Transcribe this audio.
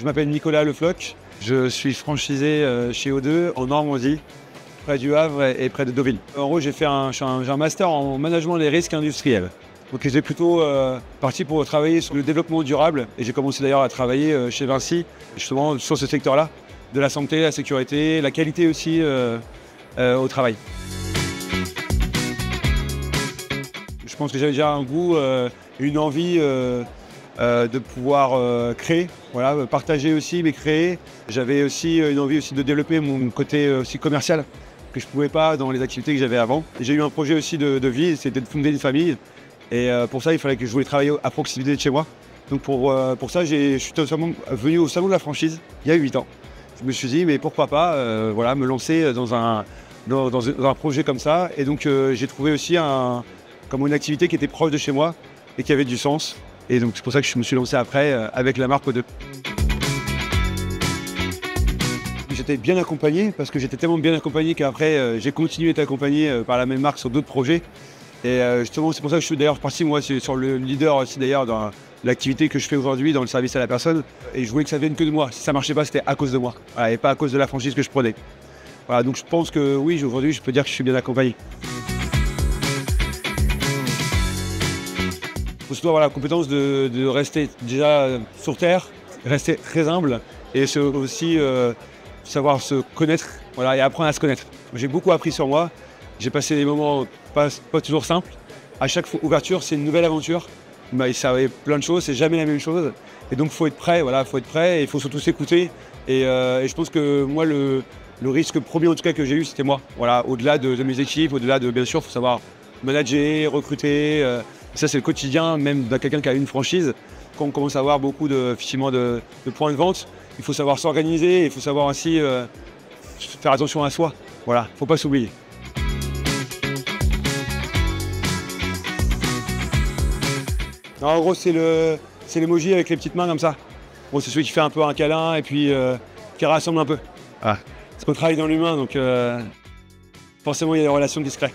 m'appelle Nicolas Le Floch. Je suis franchisé chez O2 en Normandie, près du Havre et près de Deauville. En gros, j'ai un master en management des risques industriels. Donc j'étais plutôt parti pour travailler sur le développement durable. Et j'ai commencé d'ailleurs à travailler chez Vinci, justement sur ce secteur-là, de la santé, la sécurité, la qualité aussi au travail. Je pense que j'avais déjà un goût, une envie de pouvoir créer, voilà, partager aussi, mais créer. J'avais aussi une envie aussi de développer mon côté aussi commercial que je ne pouvais pas dans les activités que j'avais avant. J'ai eu un projet aussi de vie, c'était de fonder une famille. Et pour ça, il fallait que je voulais travailler à proximité de chez moi. Donc pour ça, je suis tout simplement venu au salon de la franchise il y a 8 ans. Je me suis dit, mais pourquoi pas voilà, me lancer dans un projet comme ça. Et donc j'ai trouvé aussi comme une activité qui était proche de chez moi et qui avait du sens. Et donc c'est pour ça que je me suis lancé après avec la marque O2. J'étais bien accompagné parce que j'étais tellement bien accompagné qu'après j'ai continué à être accompagné par la même marque sur d'autres projets. Et justement c'est pour ça que je suis d'ailleurs parti moi sur le leader aussi d'ailleurs dans l'activité que je fais aujourd'hui dans le service à la personne. Et je voulais que ça vienne que de moi. Si ça ne marchait pas, c'était à cause de moi. Voilà, et pas à cause de la franchise que je prenais. Voilà, donc je pense que oui, aujourd'hui je peux dire que je suis bien accompagné. Il faut surtout avoir la compétence de rester déjà sur terre, rester très humble et aussi savoir se connaître, voilà, et apprendre à se connaître. J'ai beaucoup appris sur moi, j'ai passé des moments pas toujours simples. À chaque ouverture, c'est une nouvelle aventure. Il savait plein de choses, c'est jamais la même chose. Et donc il faut être prêt, voilà, faut être prêt et il faut surtout s'écouter. Et je pense que moi, le risque premier en tout cas que j'ai eu, c'était moi. Voilà, au-delà de mes équipes, au-delà de, bien sûr, il faut savoir manager, recruter. Ça, c'est le quotidien, même de quelqu'un qui a une franchise. Quand on commence à avoir beaucoup de points de vente, il faut savoir s'organiser, il faut savoir aussi faire attention à soi. Voilà, il ne faut pas s'oublier. En gros, c'est l'emoji avec les petites mains comme ça. Bon, c'est celui qui fait un peu un câlin et puis qui rassemble un peu. Ah. Parce qu'on travaille dans l'humain, donc forcément, il y a des relations qui se créent.